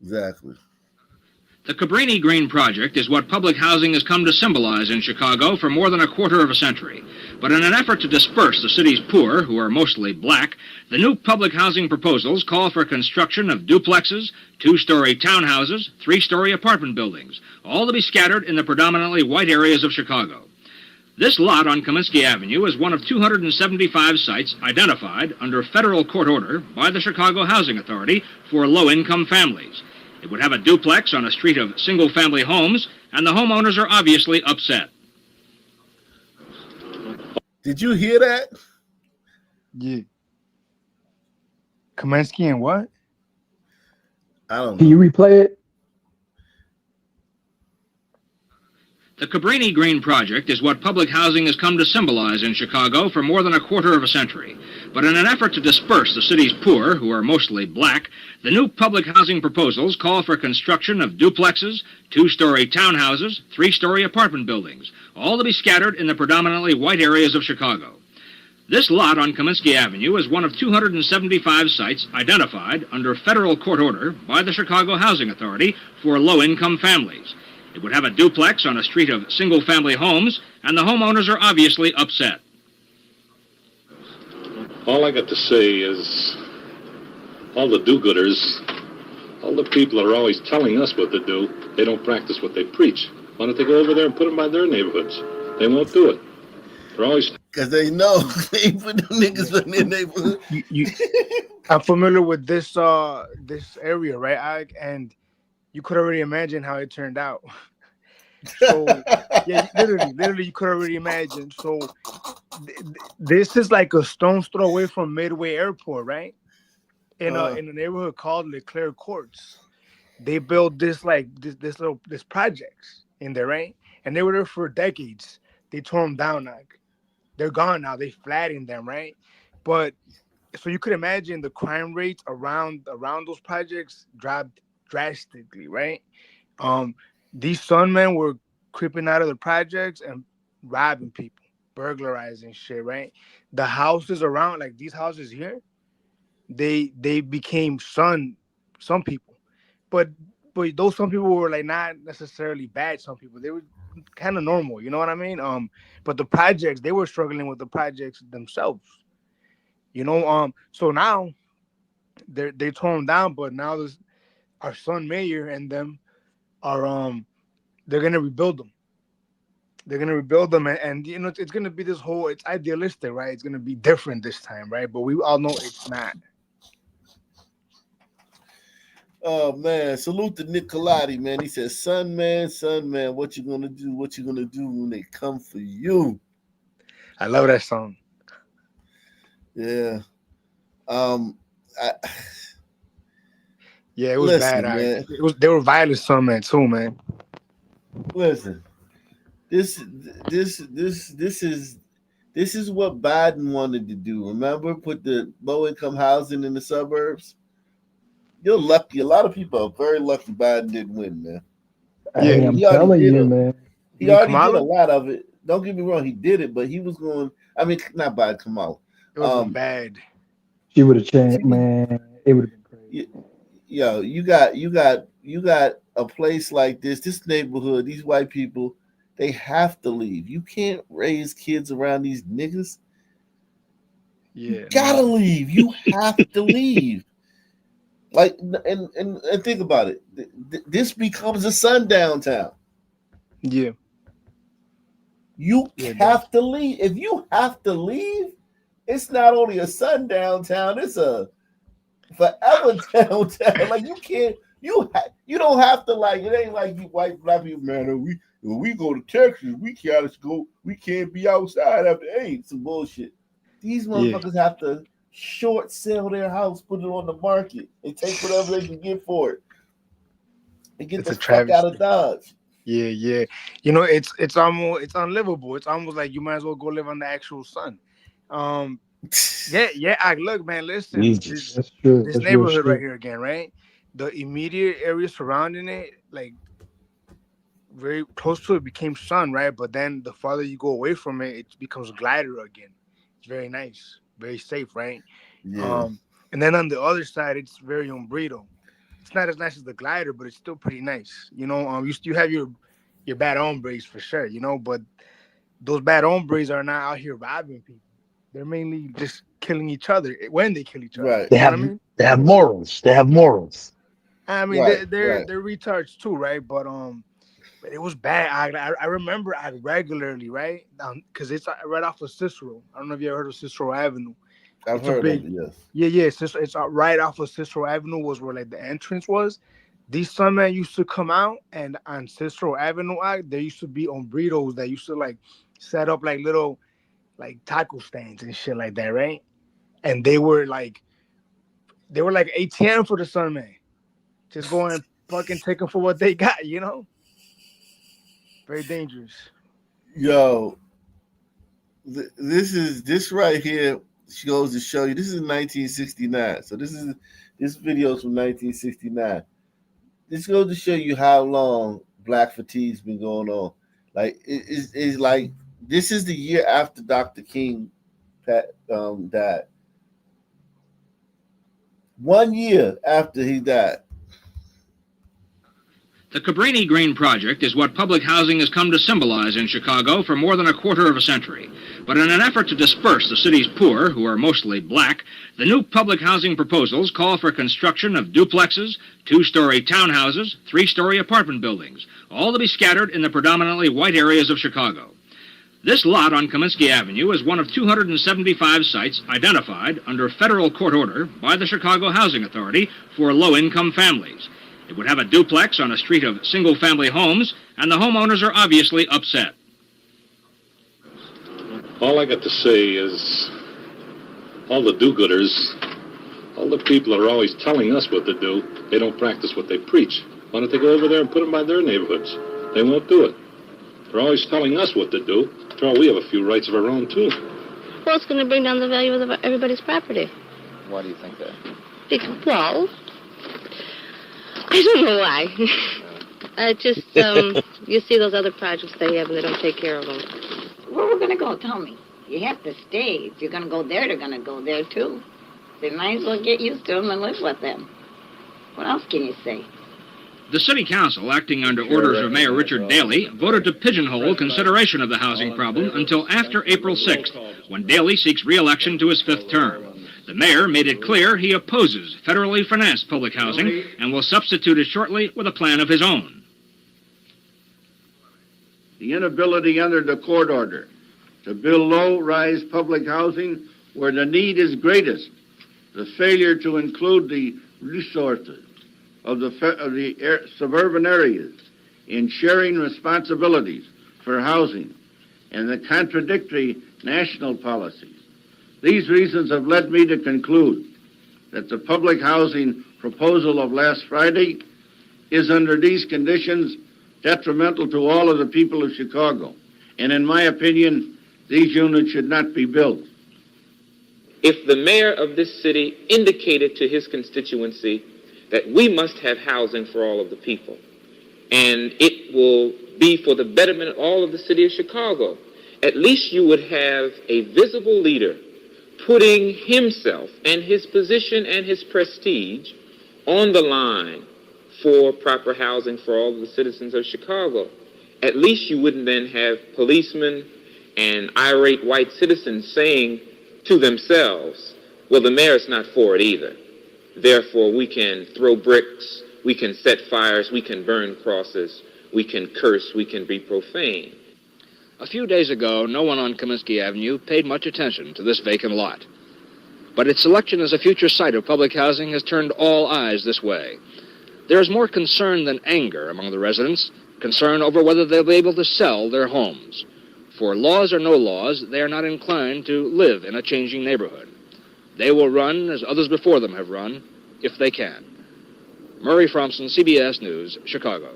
Exactly. The Cabrini Green Project is what public housing has come to symbolize in Chicago for more than a quarter of a century. But in an effort to disperse the city's poor, who are mostly black, the new public housing proposals call for construction of duplexes, two-story townhouses, three-story apartment buildings, all to be scattered in the predominantly white areas of Chicago. This lot on Kaminsky Avenue is one of 275 sites identified under federal court order by the Chicago Housing Authority for low-income families. It would have a duplex on a street of single-family homes, and the homeowners are obviously upset. Did you hear that? Yeah. Kaminsky and what? I don't Can you know. replay it? The Cabrini Green Project is what public housing has come to symbolize in Chicago for more than a quarter of a century. But in an effort to disperse the city's poor, who are mostly black, the new public housing proposals call for construction of duplexes, two-story townhouses, three-story apartment buildings, all to be scattered in the predominantly white areas of Chicago. This lot on Kaminsky Avenue is one of 275 sites identified under federal court order by the Chicago Housing Authority for low-income families. It would have a duplex on a street of single-family homes, and the homeowners are obviously upset. All I got to say is, all the do-gooders, all the people that are always telling us what to do, they don't practice what they preach. Why don't they go over there and put them by their neighborhoods? They won't do it. They're always... Because they know they put them niggas in their neighborhood. I'm familiar with this area, right? And you could already imagine how it turned out. So yeah, literally, you could already imagine. So this is like a stone's throw away from Midway Airport, right? In a neighborhood called Leclerc Courts. They built this projects in there, right? And they were there for decades. They tore them down now. They're gone now. They flattened them, right? But so you could imagine the crime rates around those projects dropped drastically, right? These sunmen were creeping out of the projects and robbing people, burglarizing shit, right? The houses around, like these houses here, they became some people, but those some people were like not necessarily bad. Some people, they were kind of normal, you know what I mean? But the projects, they were struggling with the projects themselves, you know. So now they tore them down, but now there's our son mayor and them are they're gonna rebuild them. They're gonna rebuild them, and you know it's gonna be this whole. It's idealistic, right? It's gonna be different this time, right? But we all know it's not. Oh man, salute to Nick Colati, man. He says, son man, what you gonna do? What you gonna do when they come for you? I love that song. Yeah. Yeah, it was Listen, bad. man. They were violent, some man too, man. Listen, this is what Biden wanted to do. Remember, put the low income housing in the suburbs. You're lucky. A lot of people are very lucky Biden didn't win, man. Hey, I'm telling you, man. He already did a lot of it. Don't get me wrong, he did it, but he was going. I mean, not Biden, Kamala. It was bad. She would have changed, man. It would have been crazy. Yo, you got a place like this neighborhood, these white people, they have to leave. You can't raise kids around these niggas. Yeah, you gotta leave. You have to leave. Like, and think about it. This becomes a sundown town. Yeah. You have to leave. If you have to leave, it's not only a sundown town, it's a forever downtown. Like you can't, you don't have to, like, it ain't like you white black people, man. We go to Texas, we can't be outside after 8. Some bullshit. These motherfuckers have to short sell their house, put it on the market, and take whatever they can get for it, and get the fuck out of Dodge. Yeah. You know, it's unlivable. It's almost like you might as well go live on the actual sun. Yeah. Look, man, listen. That's true. This neighborhood right here again, right? The immediate area surrounding it, like very close to it, became sun, right? But then the farther you go away from it, it becomes glider again. It's very nice, very safe, right? Yeah. And then on the other side, it's very umbrido. it's not as nice as the glider, but it's still pretty nice. You know, you have your bad hombres for sure, you know, but those bad hombres are not out here robbing people. They're mainly just killing each other when they kill each other. Right. They You know have what I mean? they have morals. They have morals. I mean, Right. they're retards too, right? But it was bad. I remember I regularly, right? Because it's right off of Cicero. I don't know if you ever heard of Cicero Avenue. I've It's heard a of big, it. Yes. yeah. It's right off of Cicero Avenue was where like the entrance was. These sunmen used to come out, and on Cicero Avenue, there used to be hombritos that used to like set up like little like taco stands and shit like that, right? And they were like ATM for the sunmen, just going fucking take them for what they got, you know. Very dangerous. Yo, this right here goes to show you. This is 1969. So this video's from 1969. This goes to show you how long black fatigue's been going on. Like it's like this is the year after Dr. King died. 1 year after he died. The Cabrini Green Project is what public housing has come to symbolize in Chicago for more than a quarter of a century. But in an effort to disperse the city's poor, who are mostly black, the new public housing proposals call for construction of duplexes, 2-story townhouses, 3-story apartment buildings, all to be scattered in the predominantly white areas of Chicago. This lot on Comiskey Avenue is one of 275 sites identified under federal court order by the Chicago Housing Authority for low-income families. It would have a duplex on a street of single-family homes, and the homeowners are obviously upset. All I got to say is, all the do-gooders, all the people that are always telling us what to do, they don't practice what they preach. Why don't they go over there and put them by their neighborhoods? They won't do it. They're always telling us what to do. After all, we have a few rights of our own, too. Well, it's going to bring down the value of everybody's property. Why do you think that? Well, I don't know why. You see those other projects they have and they don't take care of them. Where we're going to go, tell me. You have to stay. If you're going to go there, they're going to go there, too. They might as well get used to them and live with them. What else can you say? The City Council, acting under orders of Mayor Richard Daley, voted to pigeonhole consideration of the housing problem until after April 6th, when Daley seeks re-election to his 5th term. The mayor made it clear he opposes federally financed public housing and will substitute it shortly with a plan of his own. The inability under the court order to build low-rise public housing where the need is greatest, the failure to include the resources of the suburban areas in sharing responsibilities for housing, and the contradictory national policies. These reasons have led me to conclude that the public housing proposal of last Friday is, under these conditions, detrimental to all of the people of Chicago. And in my opinion, these units should not be built. If the mayor of this city indicated to his constituency that we must have housing for all of the people, and it will be for the betterment of all of the city of Chicago, at least you would have a visible leader putting himself and his position and his prestige on the line for proper housing for all of the citizens of Chicago. At least you wouldn't then have policemen and irate white citizens saying to themselves, well, the mayor's not for it either. Therefore, we can throw bricks, we can set fires, we can burn crosses, we can curse, we can be profane. A few days ago, no one on Comiskey Avenue paid much attention to this vacant lot. But its selection as a future site of public housing has turned all eyes this way. There is more concern than anger among the residents, concern over whether they'll be able to sell their homes. For laws or no laws, they are not inclined to live in a changing neighborhood. They will run as others before them have run, if they can. Murray Fromson, CBS News, Chicago.